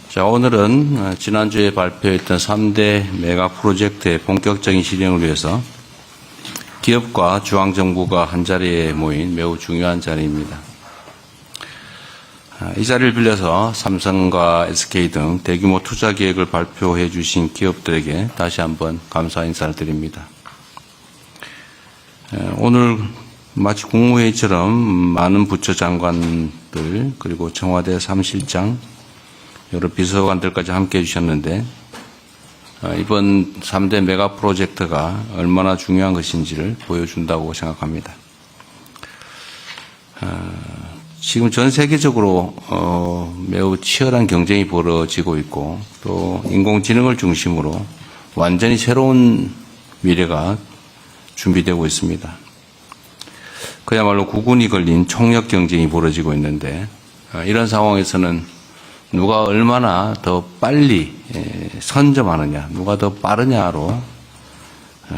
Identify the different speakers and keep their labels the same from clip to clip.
Speaker 1: 자, 오늘은 지난주에 발표했던 3대 메가 프로젝트의 본격적인 실행을 위해서 기업과 중앙정부가 한자리에 모인 매우 중요한 자리입니다. 이 자리를 빌려서 삼성과 SK 등 대규모 투자 계획을 발표해 주신 기업들에게 다시 한번 감사 인사를 드립니다. 오늘 마치 국무회의처럼 많은 부처 장관들 그리고 청와대 사무실장 여러 비서관들까지 함께해 주셨는데 이번 3대 메가 프로젝트가 얼마나 중요한 것인지를 보여준다고 생각합니다. 지금 전 세계적으로 매우 치열한 경쟁이 벌어지고 있고 또 인공지능을 중심으로 완전히 새로운 미래가 준비되고 있습니다. 그야말로 구군이 걸린 총력 경쟁이 벌어지고 있는데 이런 상황에서는 누가 얼마나 더 빨리 선점하느냐, 누가 더 빠르냐로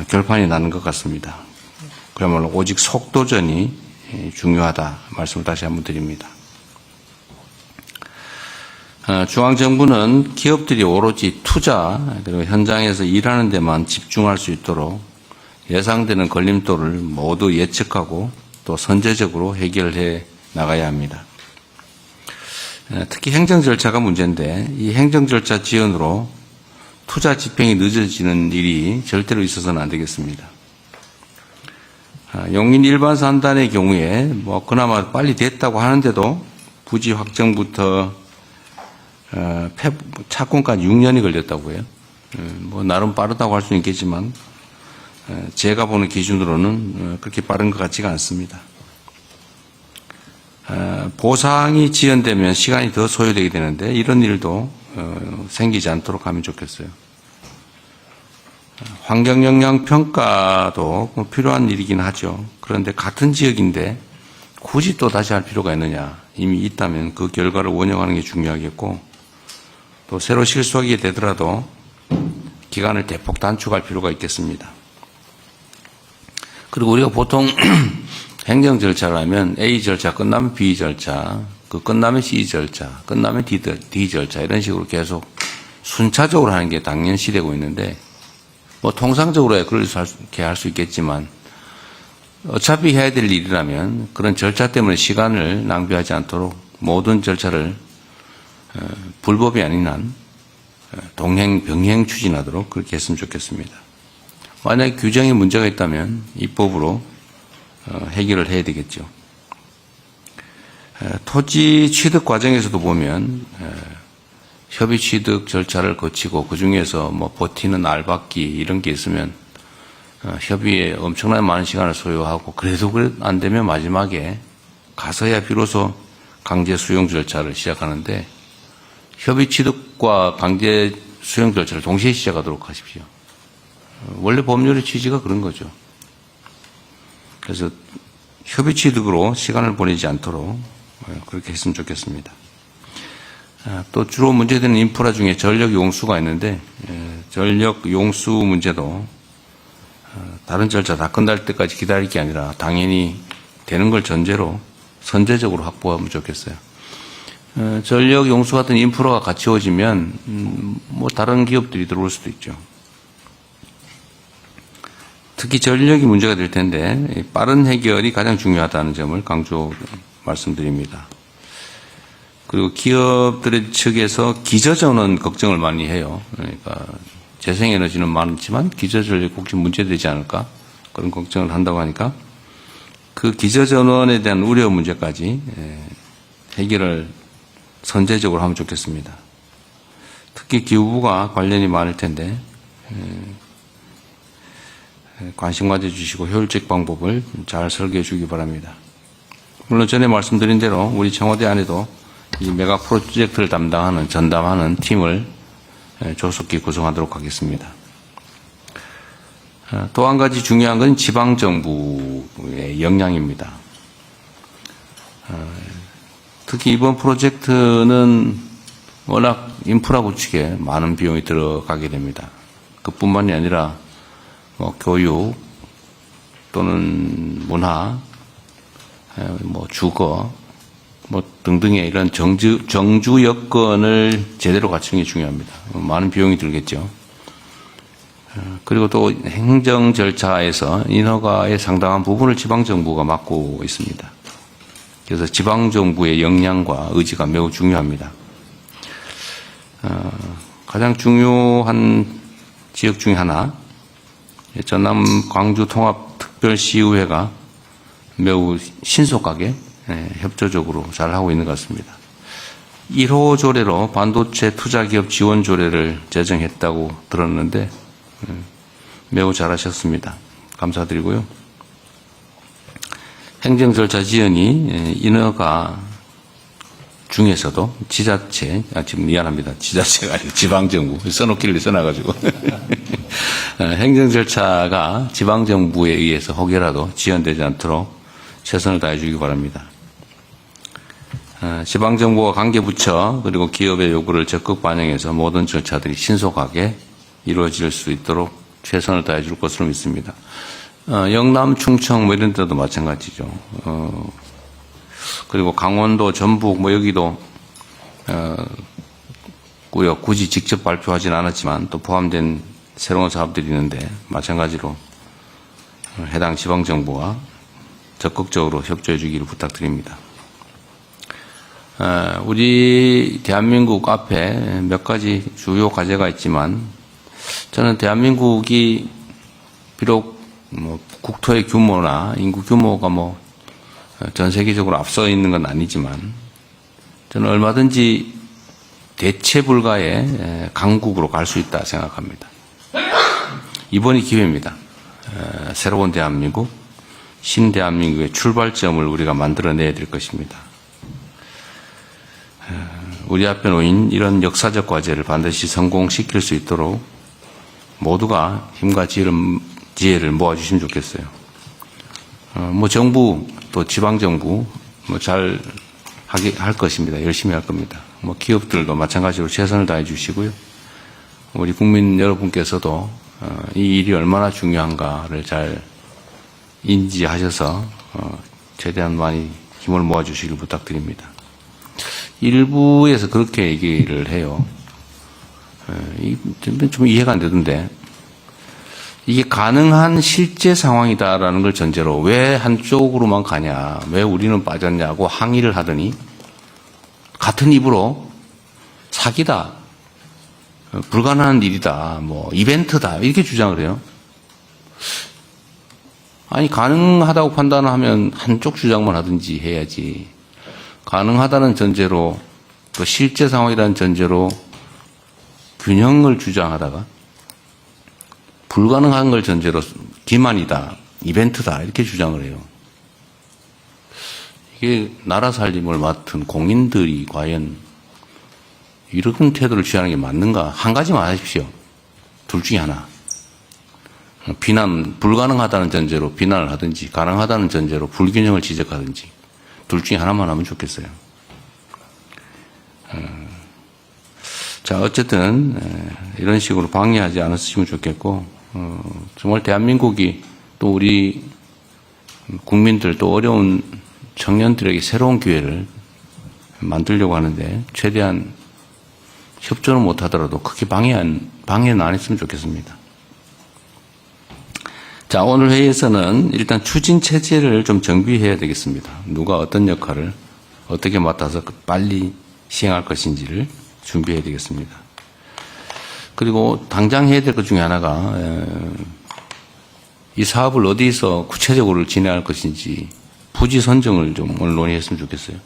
Speaker 1: 결판이 나는 것 같습니다. 그야말로 오직 속도전이 중요하다 말씀을 다시 한번 드립니다. 중앙정부는 기업들이 오로지 투자 그리고 현장에서 일하는 데만 집중할 수 있도록 예상되는 걸림돌을 모두 예측하고 또 선제적으로 해결해 나가야 합니다. 특히 행정 절차가 문제인데 이 행정 절차 지연으로 투자 집행이 늦어지는 일이 절대로 있어서는 안 되겠습니다. 용인 일반 산단의 경우에 그나마 빨리 됐다고 하는데도 부지 확정부터 착공까지 6년이 걸렸다고 해요. 나름 빠르다고 할 수는 있겠지만 제가 보는 기준으로는 그렇게 빠른 것 같지가 않습니다. 보상이 지연되면 시간이 더 소요되게 되는데 이런 일도 생기지 않도록 하면 좋겠어요. 환경영향평가도 필요한 일이긴 하죠. 그런데 같은 지역인데 굳이 또 다시 할 필요가 있느냐. 이미 있다면 그 결과를 원용하는 게 중요하겠고 또 새로 실수하게 되더라도 기간을 대폭 단축할 필요가 있겠습니다. 그리고 우리가 보통 행정 절차를 하면 A 절차 끝나면 B 절차, 그 끝나면 C 절차, 끝나면 D 절차 이런 식으로 계속 순차적으로 하는 게 당연시되고 있는데 통상적으로 그렇게 할 수 있겠지만 어차피 해야 될 일이라면 그런 절차 때문에 시간을 낭비하지 않도록 모든 절차를 불법이 아닌 한 병행 추진하도록 그렇게 했으면 좋겠습니다. 만약에 규정에 문제가 있다면 입법으로 해결을 해야 되겠죠. 토지 취득 과정에서도 보면 협의 취득 절차를 거치고 그중에서 버티는 알박기 이런 게 있으면 협의에 엄청나게 많은 시간을 소요하고 그래도 안 되면 마지막에 가서야 비로소 강제 수용 절차를 시작하는데 협의 취득과 강제 수용 절차를 동시에 시작하도록 하십시오. 원래 법률의 취지가 그런 거죠. 그래서 협의 취득으로 시간을 보내지 않도록 그렇게 했으면 좋겠습니다. 또 주로 문제되는 인프라 중에 전력 용수가 있는데 전력 용수 문제도 다른 절차 다 끝날 때까지 기다릴 게 아니라 당연히 되는 걸 전제로 선제적으로 확보하면 좋겠어요. 전력 용수 같은 인프라가 갖추어지면 다른 기업들이 들어올 수도 있죠. 특히 전력이 문제가 될 텐데 빠른 해결이 가장 중요하다는 점을 강조 말씀드립니다. 그리고 기업들의 측에서 기저전원 걱정을 많이 해요. 그러니까 재생에너지는 많지만 기저전력이 혹시 문제되지 않을까 그런 걱정을 한다고 하니까 그 기저전원에 대한 우려 문제까지 해결을 선제적으로 하면 좋겠습니다. 특히 기후부가 관련이 많을 텐데 관심 가져주시고 효율적 방법을 잘 설계해 주기 바랍니다. 물론 전에 말씀드린 대로 우리 청와대 안에도 이 메가 프로젝트를 전담하는 팀을 조속히 구성하도록 하겠습니다. 또 한 가지 중요한 건 지방정부의 역량입니다. 특히 이번 프로젝트는 워낙 인프라 구축에 많은 비용이 들어가게 됩니다. 그뿐만이 아니라 교육 또는 문화, 주거, 뭐 등등의 이런 정주 여건을 제대로 갖추는 게 중요합니다. 많은 비용이 들겠죠. 그리고 또 행정 절차에서 인허가의 상당한 부분을 지방정부가 맡고 있습니다. 그래서 지방정부의 역량과 의지가 매우 중요합니다. 가장 중요한 지역 중에 하나, 전남 광주 통합특별시의회가 매우 신속하게 협조적으로 잘 하고 있는 것 같습니다. 1호 조례로 반도체 투자기업 지원 조례를 제정했다고 들었는데 매우 잘하셨습니다. 감사드리고요. 행정 절차 지연이 인허가 중에서도 지자체, 지금 미안합니다. 지자체가 아니고 지방정부, 써놓기를 써놔가지고. 행정 절차가 지방정부에 의해서 혹여라도 지연되지 않도록 최선을 다해 주기 바랍니다. 지방정부와 관계부처 그리고 기업의 요구를 적극 반영해서 모든 절차들이 신속하게 이루어질 수 있도록 최선을 다해 줄 것으로 믿습니다. 영남, 충청 뭐 이런 데도 마찬가지죠. 그리고 강원도, 전북 뭐 여기도 구역 굳이 직접 발표하진 않았지만 또 포함된 새로운 사업들이 있는데 마찬가지로 해당 지방정부와 적극적으로 협조해 주기를 부탁드립니다. 우리 대한민국 앞에 몇 가지 주요 과제가 있지만 저는 대한민국이 비록 뭐 국토의 규모나 인구 규모가 뭐 전 세계적으로 앞서 있는 건 아니지만 저는 얼마든지 대체 불가의 강국으로 갈 수 있다 생각합니다. 이번이 기회입니다. 새로운 대한민국, 신대한민국의 출발점을 우리가 만들어내야 될 것입니다. 우리 앞에 놓인 이런 역사적 과제를 반드시 성공시킬 수 있도록 모두가 힘과 지혜를 모아주시면 좋겠어요. 뭐 정부 또 지방정부 뭐 잘 하게 할 것입니다. 열심히 할 겁니다. 뭐 기업들도 마찬가지로 최선을 다해 주시고요. 우리 국민 여러분께서도 이 일이 얼마나 중요한가를 잘 인지하셔서 최대한 많이 힘을 모아 주시길 부탁드립니다. 일부에서 그렇게 얘기를 해요. 좀 이해가 안 되던데 이게 가능한 실제 상황이다라는 걸 전제로 왜 한쪽으로만 가냐, 왜 우리는 빠졌냐고 항의를 하더니 같은 입으로 사기다, 불가능한 일이다, 뭐 이벤트다 이렇게 주장을 해요. 아니 가능하다고 판단하면 한쪽 주장만 하든지 해야지. 가능하다는 전제로 또 실제 상황이라는 전제로 균형을 주장하다가 불가능한 걸 전제로 기만이다, 이벤트다 이렇게 주장을 해요. 이게 나라 살림을 맡은 공인들이 과연 이런 태도를 취하는 게 맞는가? 한 가지만 하십시오. 둘 중에 하나. 비난, 불가능하다는 전제로 비난을 하든지 가능하다는 전제로 불균형을 지적하든지 둘 중에 하나만 하면 좋겠어요. 자, 어쨌든 이런 식으로 방해하지 않았으면 좋겠고 정말 대한민국이 또 우리 국민들 또 어려운 청년들에게 새로운 기회를 만들려고 하는데 최대한 협조는 못하더라도 크게 방해는 안 했으면 좋겠습니다. 자, 오늘 회의에서는 일단 추진 체제를 좀 정비해야 되겠습니다. 누가 어떤 역할을 어떻게 맡아서 빨리 시행할 것인지를 준비해야 되겠습니다. 그리고 당장 해야 될 것 중에 하나가 이 사업을 어디서 구체적으로 진행할 것인지 부지 선정을 좀 오늘 논의했으면 좋겠어요.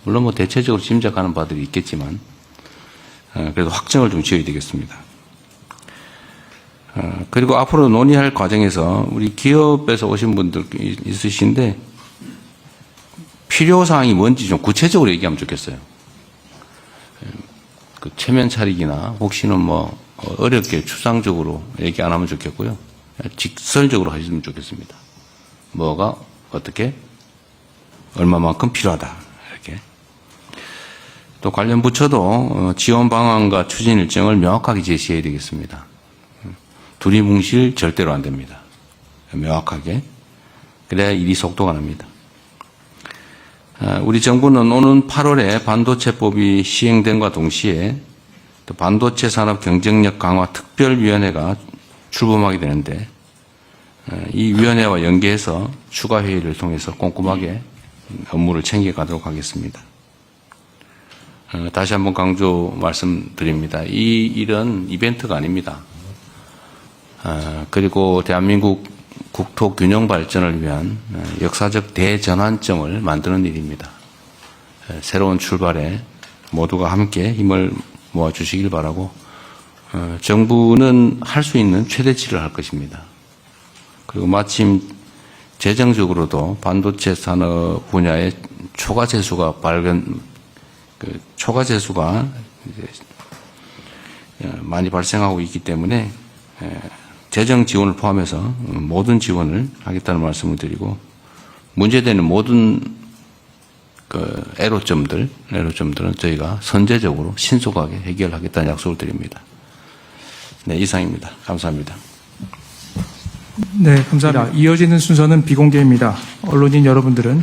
Speaker 1: 물론 뭐 대체적으로 짐작하는 바들이 있겠지만 그래도 확정을 좀 지어야 되겠습니다. 그리고 앞으로 논의할 과정에서 우리 기업에서 오신 분들 있으신데 필요사항이 뭔지 좀 구체적으로 얘기하면 좋겠어요. 그 체면 차리기나 혹시는 뭐 어렵게 추상적으로 얘기 안 하면 좋겠고요. 직설적으로 하시면 좋겠습니다. 뭐가 어떻게 얼마만큼 필요하다 이렇게. 또 관련 부처도 지원 방안과 추진 일정을 명확하게 제시해야 되겠습니다. 두리뭉실 절대로 안 됩니다. 명확하게. 그래야 일이 속도가 납니다. 우리 정부는 오는 8월에 반도체법이 시행됨과 동시에 또 반도체 산업 경쟁력 강화 특별위원회가 출범하게 되는데 이 위원회와 연계해서 추가 회의를 통해서 꼼꼼하게 업무를 챙겨가도록 하겠습니다. 다시 한번 강조 말씀드립니다. 이 일은 이벤트가 아닙니다. 그리고 대한민국 국토 균형 발전을 위한 역사적 대전환점을 만드는 일입니다. 새로운 출발에 모두가 함께 힘을 모아주시길 바라고 정부는 할 수 있는 최대치를 할 것입니다. 그리고 마침 재정적으로도 반도체 산업 분야의 초과재수가 많이 발생하고 있기 때문에 재정 지원을 포함해서 모든 지원을 하겠다는 말씀을 드리고 문제되는 모든 애로점들은 저희가 선제적으로 신속하게 해결하겠다는 약속을 드립니다. 네, 이상입니다. 감사합니다.
Speaker 2: 네, 감사합니다. 이어지는 순서는 비공개입니다. 언론인 여러분들은